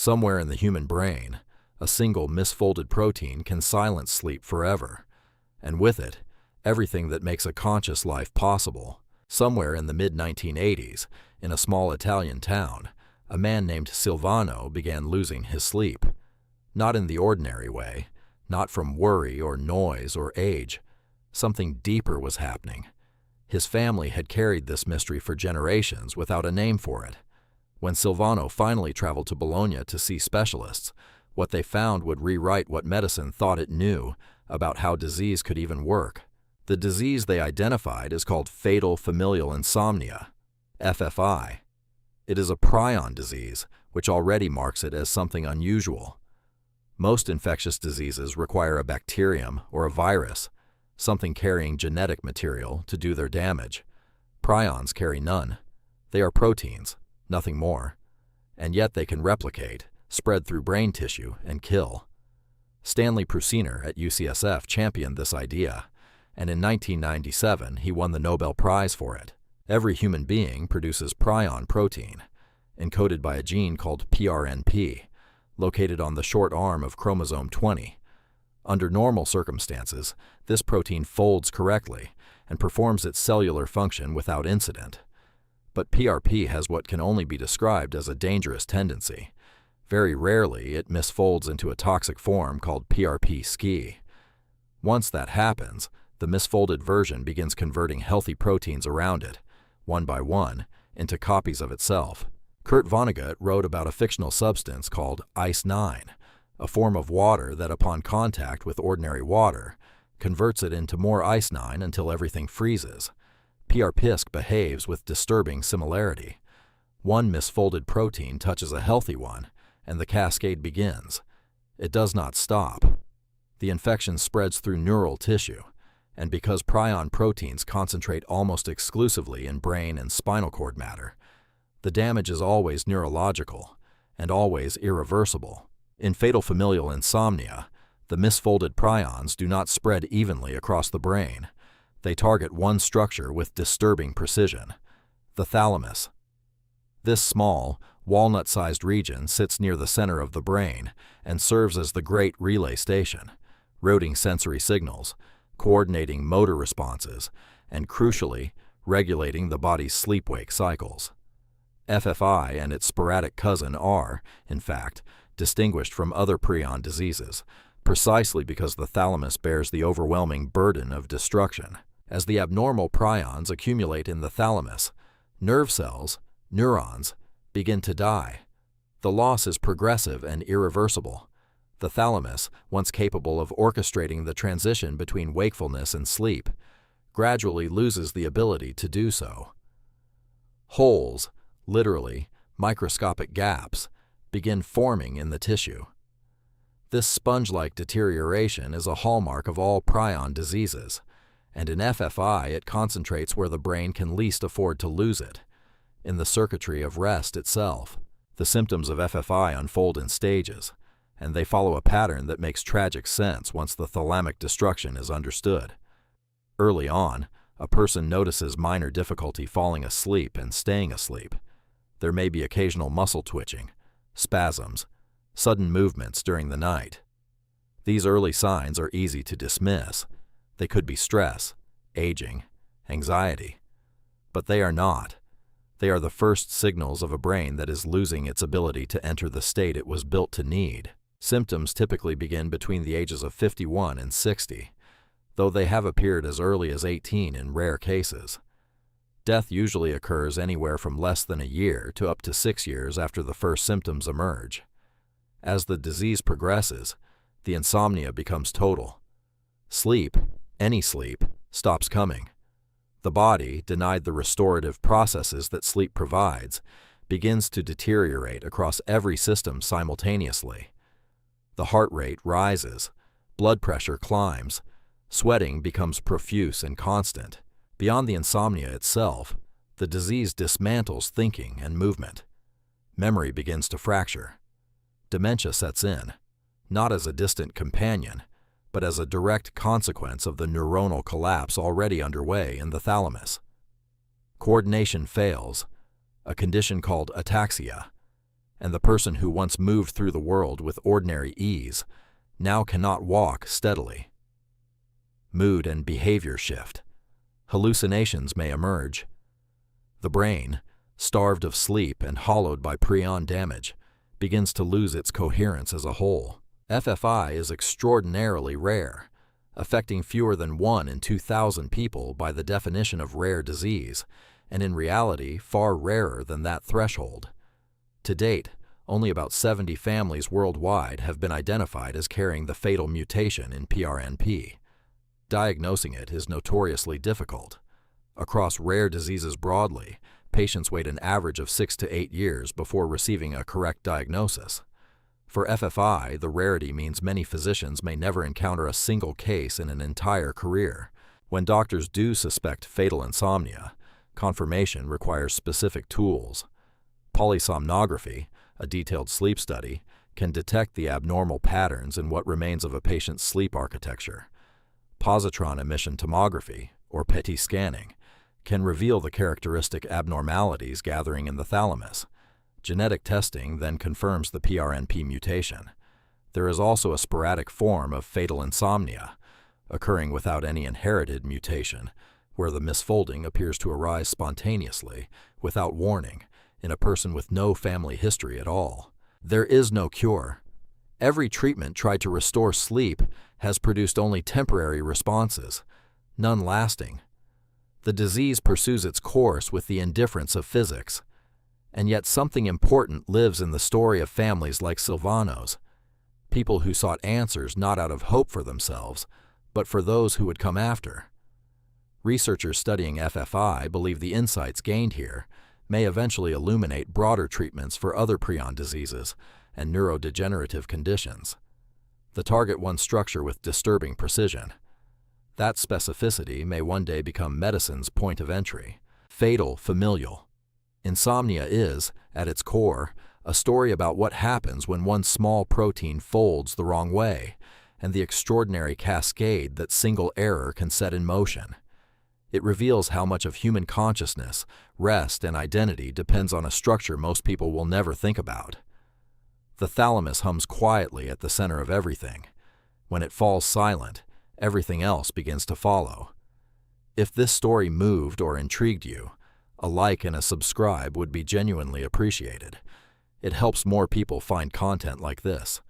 Somewhere in the human brain, a single misfolded protein can silence sleep forever, and with it, everything that makes a conscious life possible. Somewhere in the mid-1980s, in a small Italian town, a man named Silvano began losing his sleep. Not in the ordinary way, not from worry or noise or age. Something deeper was happening. His family had carried this mystery for generations without a name for it. When Silvano finally traveled to Bologna to see specialists, what they found would rewrite what medicine thought it knew about how disease could even work. The disease they identified is called fatal familial insomnia, FFI. It is a prion disease, which already marks it as something unusual. Most infectious diseases require a bacterium or a virus, something carrying genetic material, to do their damage. Prions carry none. They are proteins, nothing more. And yet they can replicate, spread through brain tissue, and kill. Stanley Prusiner at UCSF championed this idea, and in 1997 he won the Nobel Prize for it. Every human being produces prion protein, encoded by a gene called PRNP, located on the short arm of chromosome 20. Under normal circumstances, this protein folds correctly and performs its cellular function without incident. But PRP has what can only be described as a dangerous tendency. Very rarely, it misfolds into a toxic form called PRP-SCI. Once that happens, the misfolded version begins converting healthy proteins around it, one by one, into copies of itself. Kurt Vonnegut wrote about a fictional substance called Ice-9, a form of water that upon contact with ordinary water converts it into more Ice-9 until everything freezes. PRP-SCI behaves with disturbing similarity. One misfolded protein touches a healthy one, and the cascade begins. It does not stop. The infection spreads through neural tissue, and because prion proteins concentrate almost exclusively in brain and spinal cord matter, the damage is always neurological and always irreversible. In fatal familial insomnia, the misfolded prions do not spread evenly across the brain. They target one structure with disturbing precision, the thalamus. This small, walnut-sized region sits near the center of the brain and serves as the great relay station, routing sensory signals, coordinating motor responses, and crucially, regulating the body's sleep-wake cycles. FFI and its sporadic cousin are, in fact, distinguished from other prion diseases, precisely because the thalamus bears the overwhelming burden of destruction. As the abnormal prions accumulate in the thalamus, nerve cells, neurons, begin to die. The loss is progressive and irreversible. The thalamus, once capable of orchestrating the transition between wakefulness and sleep, gradually loses the ability to do so. Holes, literally microscopic gaps, begin forming in the tissue. This sponge-like deterioration is a hallmark of all prion diseases, and in FFI it concentrates where the brain can least afford to lose it, in the circuitry of rest itself. The symptoms of FFI unfold in stages, and they follow a pattern that makes tragic sense once the thalamic destruction is understood. Early on, a person notices minor difficulty falling asleep and staying asleep. There may be occasional muscle twitching, spasms, sudden movements during the night. These early signs are easy to dismiss. They could be stress, aging, anxiety. But they are not. They are the first signals of a brain that is losing its ability to enter the state it was built to need. Symptoms typically begin between the ages of 51 and 60, though they have appeared as early as 18 in rare cases. Death usually occurs anywhere from less than a year to up to 6 years after the first symptoms emerge. As the disease progresses, the insomnia becomes total. Sleep, any sleep, stops coming. The body, denied the restorative processes that sleep provides, begins to deteriorate across every system simultaneously. The heart rate rises, blood pressure climbs, sweating becomes profuse and constant. Beyond the insomnia itself, the disease dismantles thinking and movement. Memory begins to fracture. Dementia sets in, not as a distant companion, but as a direct consequence of the neuronal collapse already underway in the thalamus. Coordination fails, a condition called ataxia, and the person who once moved through the world with ordinary ease now cannot walk steadily. Mood and behavior shift. Hallucinations may emerge. The brain, starved of sleep and hollowed by prion damage, begins to lose its coherence as a whole. FFI is extraordinarily rare, affecting fewer than 1 in 2,000 people by the definition of rare disease, and in reality far rarer than that threshold. To date, only about 70 families worldwide have been identified as carrying the fatal mutation in PRNP. Diagnosing it is notoriously difficult. Across rare diseases broadly, patients wait an average of 6 to 8 years before receiving a correct diagnosis. For FFI, the rarity means many physicians may never encounter a single case in an entire career. When doctors do suspect fatal insomnia, confirmation requires specific tools. Polysomnography, a detailed sleep study, can detect the abnormal patterns in what remains of a patient's sleep architecture. Positron emission tomography, or PET scanning, can reveal the characteristic abnormalities gathering in the thalamus. Genetic testing then confirms the PRNP mutation. There is also a sporadic form of fatal insomnia, occurring without any inherited mutation, where the misfolding appears to arise spontaneously, without warning, in a person with no family history at all. There is no cure. Every treatment tried to restore sleep has produced only temporary responses, none lasting. The disease pursues its course with the indifference of physics. And yet something important lives in the story of families like Silvano's, people who sought answers not out of hope for themselves, but for those who would come after. Researchers studying FFI believe the insights gained here may eventually illuminate broader treatments for other prion diseases and neurodegenerative conditions. The target one structure with disturbing precision. That specificity may one day become medicine's point of entry. Fatal familial. Insomnia is, at its core, a story about what happens when one small protein folds the wrong way, and the extraordinary cascade that single error can set in motion. It reveals how much of human consciousness, rest, and identity depends on a structure most people will never think about. The thalamus hums quietly at the center of everything. When it falls silent, everything else begins to follow. If this story moved or intrigued you, a like and a subscribe would be genuinely appreciated. It helps more people find content like this.